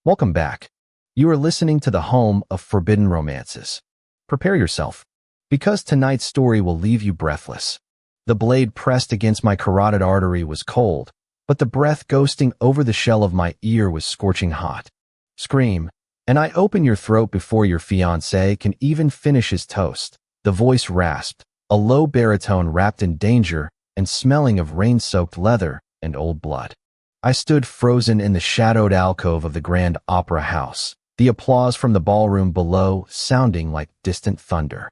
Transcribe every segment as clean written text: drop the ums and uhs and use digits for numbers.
Welcome back. You are listening to the home of forbidden romances. Prepare yourself, because tonight's story will leave you breathless. The blade pressed against my carotid artery was cold, but the breath ghosting over the shell of my ear was scorching hot. Scream, and I open your throat before your fiancé can even finish his toast. The voice rasped, a low baritone wrapped in danger and smelling of rain-soaked leather and old blood. I stood frozen in the shadowed alcove of the Grand Opera House, the applause from the ballroom below sounding like distant thunder.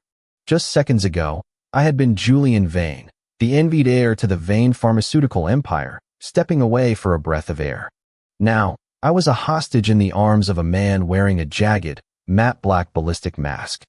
Just seconds ago, I had been Julian Vane, the envied heir to the Vane pharmaceutical empire, stepping away for a breath of air. Now, I was a hostage in the arms of a man wearing a jagged, matte black ballistic mask.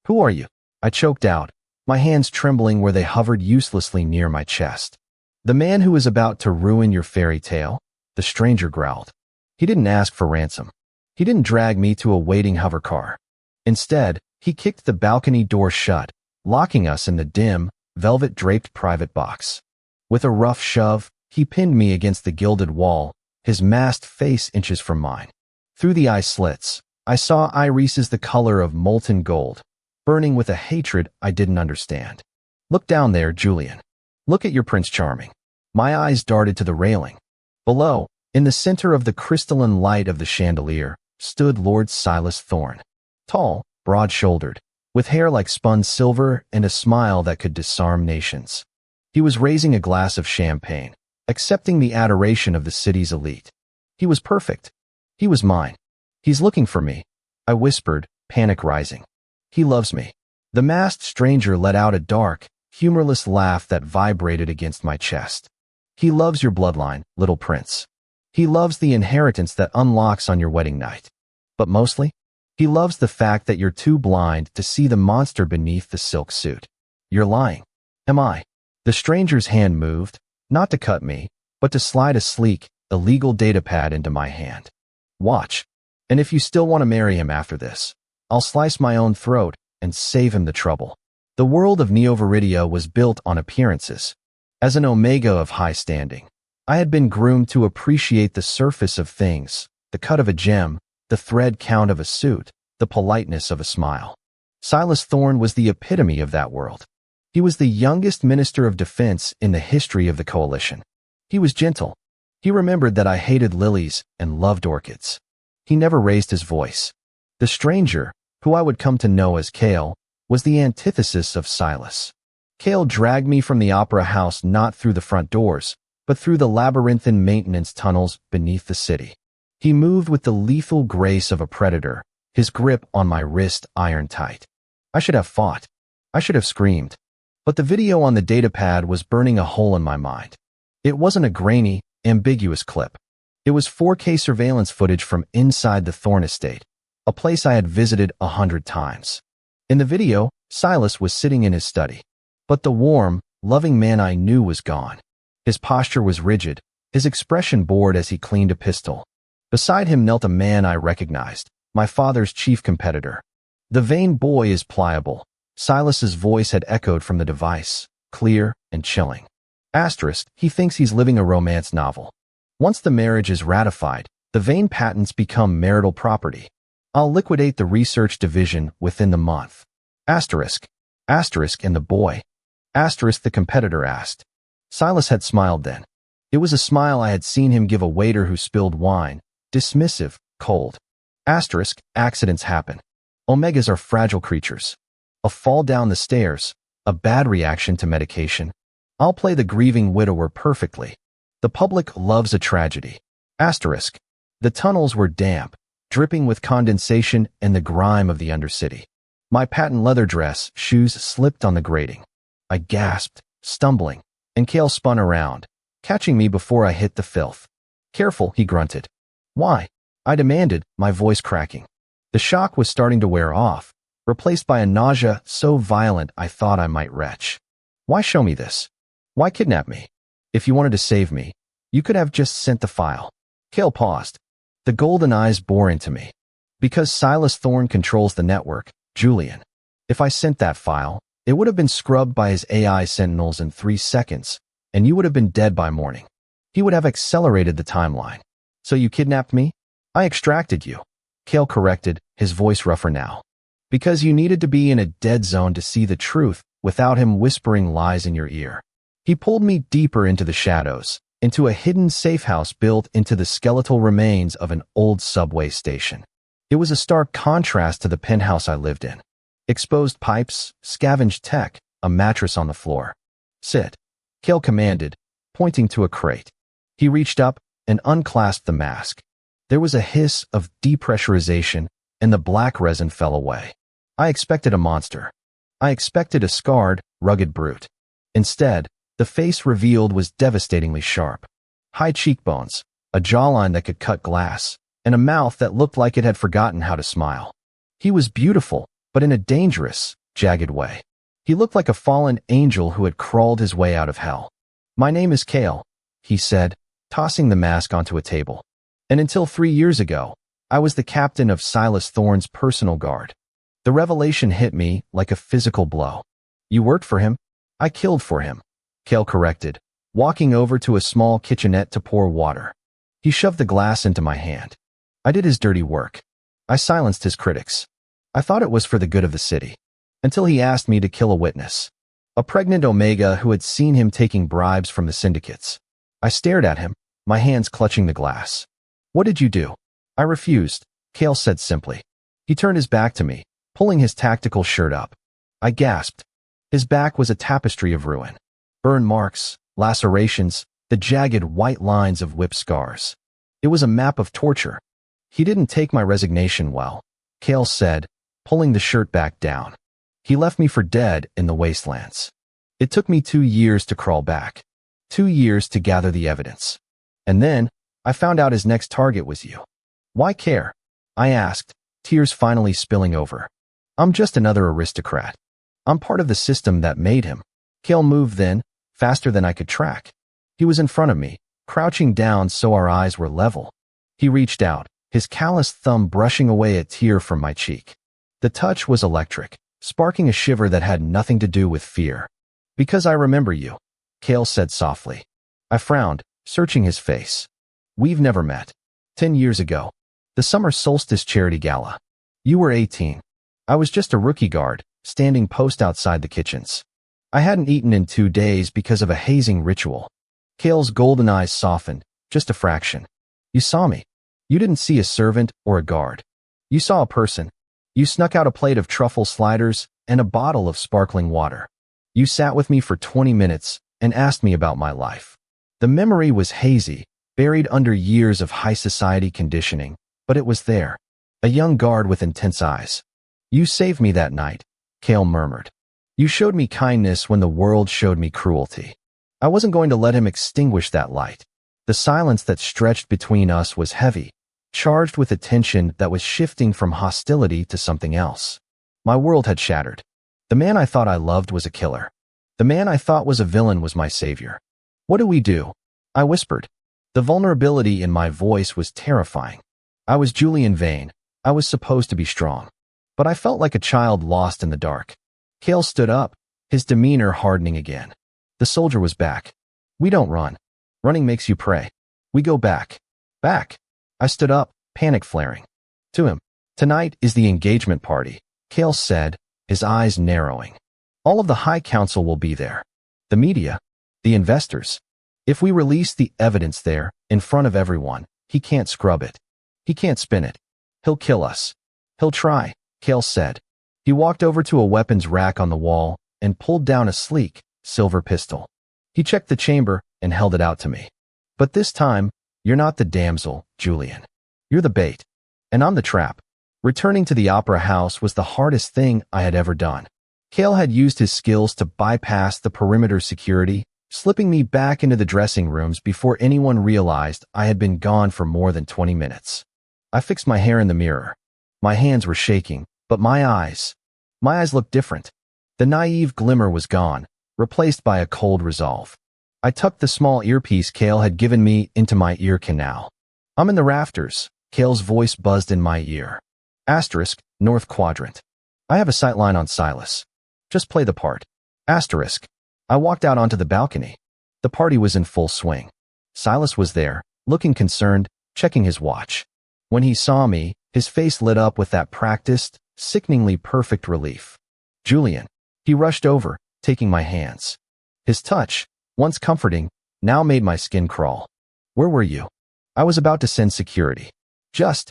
"Who are you?" I choked out, my hands trembling where they hovered uselessly near my chest. "The man who is about to ruin your fairy tale?" The stranger growled. He didn't ask for ransom. He didn't drag me to a waiting hovercar. Instead, he kicked the balcony door shut, locking us in the dim, velvet-draped private box. With a rough shove, he pinned me against the gilded wall, his masked face inches from mine. Through the eye slits, I saw irises the color of molten gold, burning with a hatred I didn't understand. "Look down there, Julian. Look at your Prince Charming." My eyes darted to the railing. Below, in the center of the crystalline light of the chandelier, stood Lord Silas Thorne. Tall, broad-shouldered, with hair like spun silver and a smile that could disarm nations. He was raising a glass of champagne, accepting the adoration of the city's elite. He was perfect. He was mine. "He's looking for me," I whispered, panic rising. "He loves me." The masked stranger let out a dark, humorless laugh that vibrated against my chest. "He loves your bloodline, little prince. He loves the inheritance that unlocks on your wedding night. But mostly, he loves the fact that you're too blind to see the monster beneath the silk suit." "You're lying." "Am I?" The stranger's hand moved, not to cut me, but to slide a sleek, illegal datapad into my hand. "Watch. And if you still want to marry him after this, I'll slice my own throat and save him the trouble." The world of Neo-Viridia was built on appearances. As an omega of high standing, I had been groomed to appreciate the surface of things, the cut of a gem, the thread count of a suit, the politeness of a smile. Silas Thorne was the epitome of that world. He was the youngest minister of defense in the history of the coalition. He was gentle. He remembered that I hated lilies and loved orchids. He never raised his voice. The stranger, who I would come to know as Kale, was the antithesis of Silas. Kale dragged me from the opera house not through the front doors, but through the labyrinthine maintenance tunnels beneath the city. He moved with the lethal grace of a predator, his grip on my wrist iron tight. I should have fought. I should have screamed. But the video on the datapad was burning a hole in my mind. It wasn't a grainy, ambiguous clip. It was 4K surveillance footage from inside the Thorne estate, a place I had visited 100 times. In the video, Silas was sitting in his study. But the warm, loving man I knew was gone. His posture was rigid, his expression bored as he cleaned a pistol. Beside him knelt a man I recognized, my father's chief competitor. "The Vane boy is pliable." Silas's voice had echoed from the device, clear and chilling. Asterisk, he thinks he's living a romance novel. Once the marriage is ratified, the Vane patents become marital property. I'll liquidate the research division within the month. Asterisk. Asterisk and the boy. Asterisk, the competitor asked. Silas had smiled then. It was a smile I had seen him give a waiter who spilled wine, dismissive, cold. Asterisk, accidents happen. Omegas are fragile creatures. A fall down the stairs, a bad reaction to medication. I'll play the grieving widower perfectly. The public loves a tragedy. Asterisk. The tunnels were damp, dripping with condensation and the grime of the undercity. My patent leather dress shoes slipped on the grating. I gasped, stumbling, and Kale spun around, catching me before I hit the filth. "Careful," he grunted. "Why?" I demanded, my voice cracking. The shock was starting to wear off, replaced by a nausea so violent I thought I might retch. "Why show me this? Why kidnap me? If you wanted to save me, you could have just sent the file." Kale paused. The golden eyes bore into me. "Because Silas Thorne controls the network, Julian. If I sent that file, it would have been scrubbed by his AI sentinels in 3 seconds, and you would have been dead by morning. He would have accelerated the timeline. So you kidnapped me? I extracted you. Kale corrected, his voice rougher now. Because you needed to be in a dead zone to see the truth without him whispering lies in your ear. He pulled me deeper into the shadows, into a hidden safe house built into the skeletal remains of an old subway station. It was a stark contrast to the penthouse I lived in. Exposed pipes, scavenged tech, a mattress on the floor. Sit, Kale commanded, pointing to a crate. He reached up and unclasped the mask. There was a hiss of depressurization, and the black resin fell away. I expected a monster. I expected a scarred, rugged brute. Instead, the face revealed was devastatingly sharp. High cheekbones, a jawline that could cut glass, and a mouth that looked like it had forgotten how to smile. He was beautiful, but in a dangerous, jagged way. He looked like a fallen angel who had crawled his way out of hell. My name is Kale, he said, tossing the mask onto a table. And until 3 years ago, I was the captain of Silas Thorne's personal guard. The revelation hit me like a physical blow. You worked for him? I killed for him, Kale corrected, walking over to a small kitchenette to pour water. He shoved the glass into my hand. I did his dirty work. I silenced his critics. I thought it was for the good of the city. Until he asked me to kill a witness. A pregnant Omega who had seen him taking bribes from the syndicates. I stared at him, my hands clutching the glass. What did you do? I refused, Kale said simply. He turned his back to me, pulling his tactical shirt up. I gasped. His back was a tapestry of ruin. Burn marks, lacerations, the jagged white lines of whip scars. It was a map of torture. He didn't take my resignation well, Kale said, pulling the shirt back down. He left me for dead in the wastelands. It took me 2 years to crawl back. 2 years to gather the evidence. And then, I found out his next target was you. Why care? I asked, tears finally spilling over. I'm just another aristocrat. I'm part of the system that made him. Kale moved then, faster than I could track. He was in front of me, crouching down so our eyes were level. He reached out, his calloused thumb brushing away a tear from my cheek. The touch was electric, sparking a shiver that had nothing to do with fear. Because I remember you, Kale said softly. I frowned, searching his face. We've never met. 10 years ago. The summer solstice charity gala. You were 18. I was just a rookie guard, standing post outside the kitchens. I hadn't eaten in 2 days because of a hazing ritual. Kale's golden eyes softened, just a fraction. You saw me. You didn't see a servant or a guard. You saw a person. You snuck out a plate of truffle sliders and a bottle of sparkling water. You sat with me for 20 minutes and asked me about my life. The memory was hazy, buried under years of high society conditioning, but it was there. A young guard with intense eyes. You saved me that night, Kale murmured. You showed me kindness when the world showed me cruelty. I wasn't going to let him extinguish that light. The silence that stretched between us was heavy, charged with a tension that was shifting from hostility to something else. My world had shattered. The man I thought I loved was a killer. The man I thought was a villain was my savior. What do we do? I whispered. The vulnerability in my voice was terrifying. I was Julian Vane. I was supposed to be strong. But I felt like a child lost in the dark. Kale stood up, his demeanor hardening again. The soldier was back. We don't run. Running makes you pray. We go back. Back. I stood up, panic flaring. To him. Tonight is the engagement party, Kale said, his eyes narrowing. All of the High Council will be there. The media. The investors. If we release the evidence there, in front of everyone, he can't scrub it. He can't spin it. He'll kill us. He'll try, Kale said. He walked over to a weapons rack on the wall and pulled down a sleek, silver pistol. He checked the chamber and held it out to me. But this time, you're not the damsel, Julian. You're the bait. And I'm the trap. Returning to the opera house was the hardest thing I had ever done. Kale had used his skills to bypass the perimeter security, slipping me back into the dressing rooms before anyone realized I had been gone for more than 20 minutes. I fixed my hair in the mirror. My hands were shaking, but my eyes looked different. The naive glimmer was gone, replaced by a cold resolve. I tucked the small earpiece Kale had given me into my ear canal. I'm in the rafters, Kale's voice buzzed in my ear. Asterisk, North Quadrant. I have a sightline on Silas. Just play the part. Asterisk. I walked out onto the balcony. The party was in full swing. Silas was there, looking concerned, checking his watch. When he saw me, his face lit up with that practiced, sickeningly perfect relief. Julian. He rushed over, taking my hands. His touch, once comforting, now made my skin crawl. Where were you? I was about to send security. Just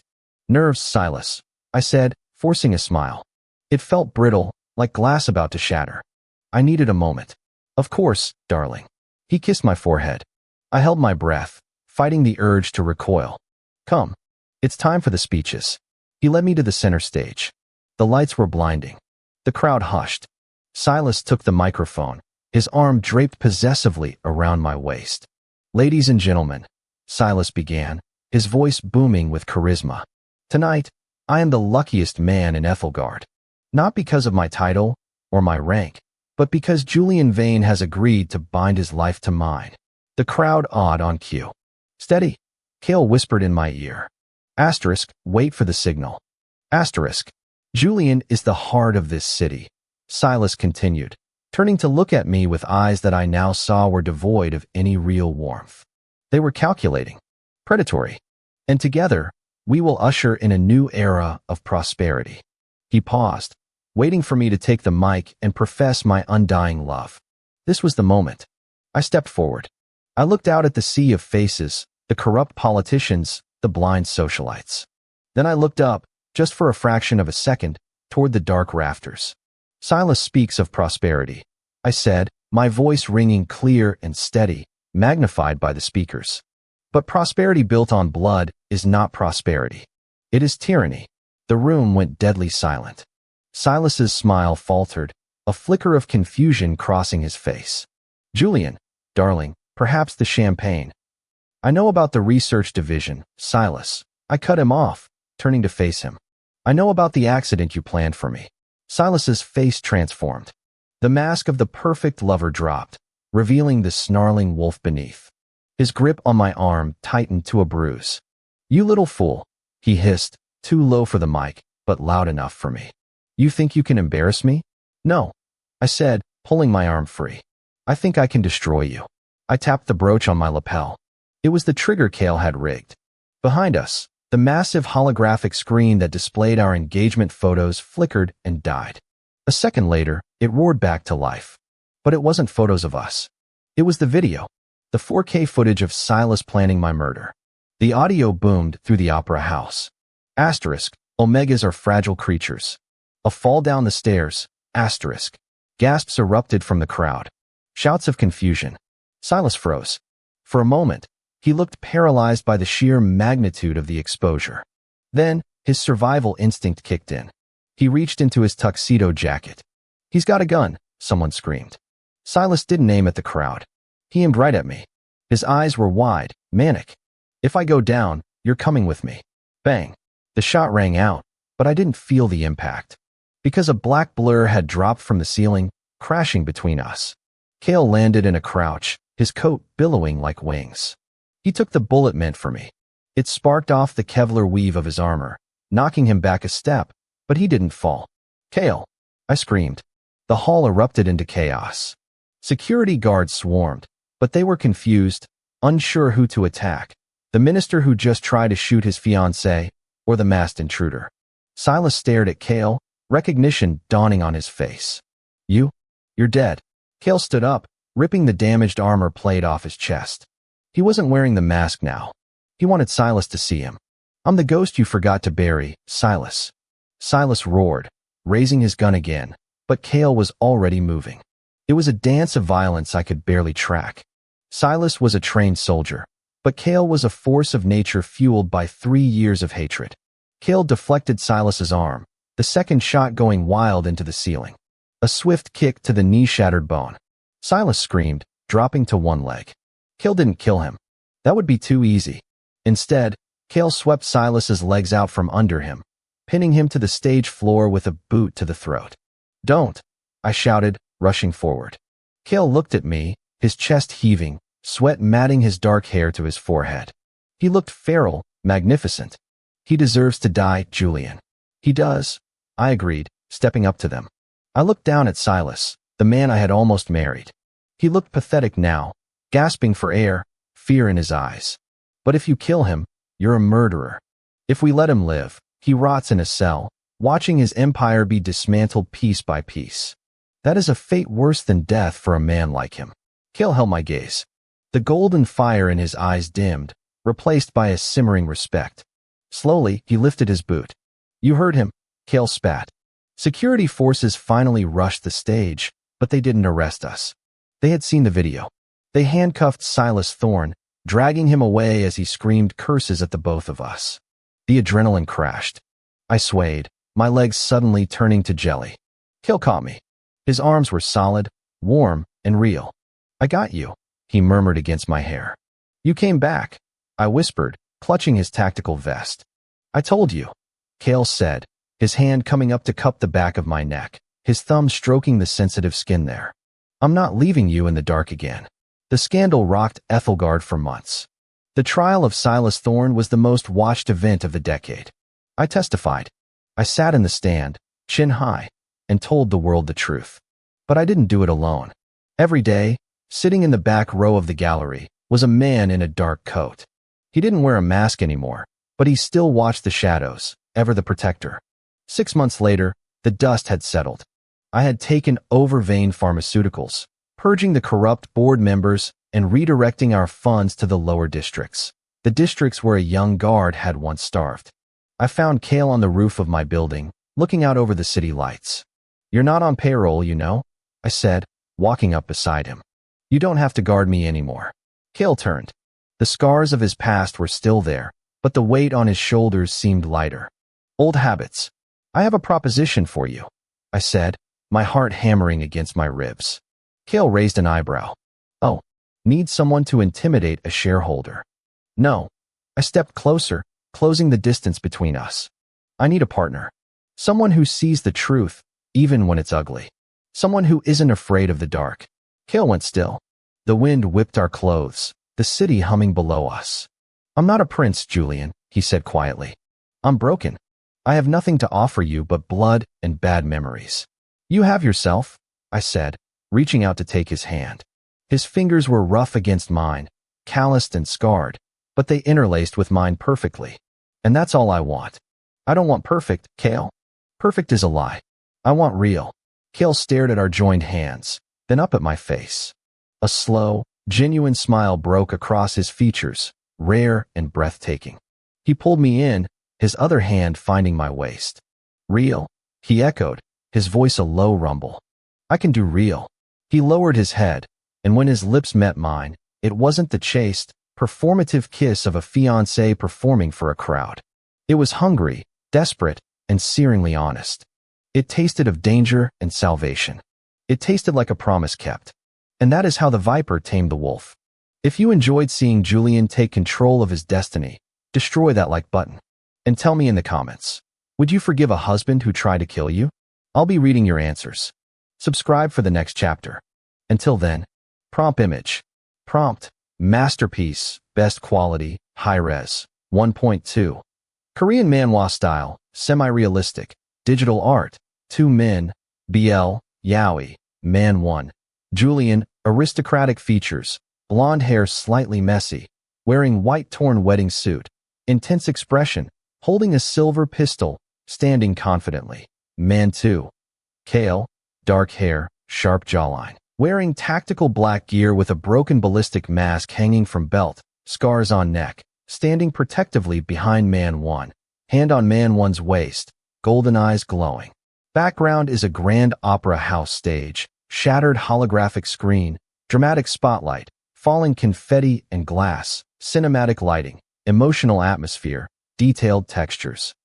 nerves, Silas, I said, forcing a smile. It felt brittle, like glass about to shatter. I needed a moment. Of course, darling. He kissed my forehead. I held my breath, fighting the urge to recoil. Come. It's time for the speeches. He led me to the center stage. The lights were blinding. The crowd hushed. Silas took the microphone, his arm draped possessively around my waist. Ladies and gentlemen, Silas began, his voice booming with charisma. Tonight, I am the luckiest man in Ethelgard. Not because of my title or my rank, but because Julian Vane has agreed to bind his life to mine. The crowd awed on cue. Steady, Cale whispered in my ear. Asterisk, wait for the signal. Asterisk. Julian is the heart of this city, Silas continued, turning to look at me with eyes that I now saw were devoid of any real warmth. They were calculating, predatory, and together, we will usher in a new era of prosperity. He paused, waiting for me to take the mic and profess my undying love. This was the moment. I stepped forward. I looked out at the sea of faces, the corrupt politicians, the blind socialites. Then I looked up, just for a fraction of a second, toward the dark rafters. Silas speaks of prosperity, I said, my voice ringing clear and steady, magnified by the speakers. But prosperity built on blood is not prosperity. It is tyranny. The room went deadly silent. Silas's smile faltered, a flicker of confusion crossing his face. Julian, darling, perhaps the champagne. I know about the research division, Silas. I cut him off, turning to face him. I know about the accident you planned for me. Silas's face transformed. The mask of the perfect lover dropped, revealing the snarling wolf beneath. His grip on my arm tightened to a bruise. You little fool, he hissed, too low for the mic, but loud enough for me. You think you can embarrass me? No, I said, pulling my arm free. I think I can destroy you. I tapped the brooch on my lapel. It was the trigger Cale had rigged. Behind us, the massive holographic screen that displayed our engagement photos flickered and died. A second later, it roared back to life. But it wasn't photos of us. It was the video. The 4K footage of Silas planning my murder. The audio boomed through the opera house. Asterisk, Omegas are fragile creatures. A fall down the stairs. Asterisk. Gasps erupted from the crowd. Shouts of confusion. Silas froze. For a moment, he looked paralyzed by the sheer magnitude of the exposure. Then, his survival instinct kicked in. He reached into his tuxedo jacket. He's got a gun, someone screamed. Silas didn't aim at the crowd. He aimed right at me. His eyes were wide, manic. If I go down, you're coming with me. Bang. The shot rang out, but I didn't feel the impact. Because a black blur had dropped from the ceiling, crashing between us. Cale landed in a crouch, his coat billowing like wings. He took the bullet meant for me. It sparked off the Kevlar weave of his armor, knocking him back a step, but he didn't fall. Cale! I screamed. The hall erupted into chaos. Security guards swarmed, but they were confused, unsure who to attack. The minister who just tried to shoot his fiancée, or the masked intruder. Silas stared at Cale, recognition dawning on his face. You're dead. Cale stood up, ripping the damaged armor plate off his chest. He wasn't wearing the mask now. He wanted Silas to see him. I'm the ghost you forgot to bury, Silas. Silas roared, raising his gun again, but Cale was already moving. It was a dance of violence I could barely track. Silas was a trained soldier, but Cale was a force of nature fueled by 3 years of hatred. Cale deflected Silas's arm, the second shot going wild into the ceiling. A swift kick to the knee shattered bone. Silas screamed, dropping to one leg. Cale didn't kill him. That would be too easy. Instead, Cale swept Silas's legs out from under him, pinning him to the stage floor with a boot to the throat. Don't! I shouted, rushing forward. Cale looked at me, his chest heaving, sweat matting his dark hair to his forehead. He looked feral, magnificent. He deserves to die, Julian. He does, I agreed, stepping up to them. I looked down at Silas, the man I had almost married. He looked pathetic now, gasping for air, fear in his eyes. But if you kill him, you're a murderer. If we let him live, he rots in a cell, watching his empire be dismantled piece by piece. That is a fate worse than death for a man like him. Kale held my gaze. The golden fire in his eyes dimmed, replaced by a simmering respect. Slowly, he lifted his boot. You heard him, Kale spat. Security forces finally rushed the stage, but they didn't arrest us. They had seen the video. They handcuffed Silas Thorne, dragging him away as he screamed curses at the both of us. The adrenaline crashed. I swayed, my legs suddenly turning to jelly. Kale caught me. His arms were solid, warm, and real. I got you, he murmured against my hair. You came back, I whispered, clutching his tactical vest. I told you, Kale said, his hand coming up to cup the back of my neck, his thumb stroking the sensitive skin there. I'm not leaving you in the dark again. The scandal rocked Ethelgard for months. The trial of Silas Thorne was the most watched event of the decade. I testified. I sat in the stand, chin high, and told the world the truth. But I didn't do it alone. Every day, sitting in the back row of the gallery, was a man in a dark coat. He didn't wear a mask anymore, but he still watched the shadows, ever the protector. 6 months later, the dust had settled. I had taken over Vane Pharmaceuticals, purging the corrupt board members and redirecting our funds to the lower districts, the districts where a young guard had once starved. I found Kale on the roof of my building, looking out over the city lights. You're not on payroll, you know, I said, walking up beside him. You don't have to guard me anymore. Kale turned. The scars of his past were still there, but the weight on his shoulders seemed lighter. Old habits. I have a proposition for you, I said, my heart hammering against my ribs. Kale raised an eyebrow. Oh, need someone to intimidate a shareholder. No. I stepped closer, closing the distance between us. I need a partner. Someone who sees the truth, even when it's ugly. Someone who isn't afraid of the dark. Kale went still. The wind whipped our clothes, the city humming below us. I'm not a prince, Julian, he said quietly. I'm broken. I have nothing to offer you but blood and bad memories. You have yourself, I said, reaching out to take his hand. His fingers were rough against mine, calloused and scarred, but they interlaced with mine perfectly. And that's all I want. I don't want perfect, Kale. Perfect is a lie. I want real. Kale stared at our joined hands, then up at my face. A slow, genuine smile broke across his features, rare and breathtaking. He pulled me in, his other hand finding my waist. Real, he echoed, his voice a low rumble. I can do real. He lowered his head, and when his lips met mine, it wasn't the chaste, performative kiss of a fiancé performing for a crowd. It was hungry, desperate, and searingly honest. It tasted of danger and salvation. It tasted like a promise kept. And that is how the viper tamed the wolf. If you enjoyed seeing Julian take control of his destiny, destroy that like button. And tell me in the comments, would you forgive a husband who tried to kill you? I'll be reading your answers. Subscribe for the next chapter. Until then, prompt image. Prompt, masterpiece, best quality, high-res, 1.2. Korean manhwa style, semi-realistic, digital art, 2 men, BL, Yaoi, man 1. Julian, aristocratic features, blonde hair slightly messy, wearing white torn wedding suit, intense expression, holding a silver pistol, standing confidently. Man 2. Kale, dark hair, sharp jawline, wearing tactical black gear with a broken ballistic mask hanging from belt, scars on neck, standing protectively behind man 1, hand on man 1's waist, golden eyes glowing. Background is a grand opera house stage, shattered holographic screen, dramatic spotlight, falling confetti and glass, cinematic lighting, emotional atmosphere, detailed textures.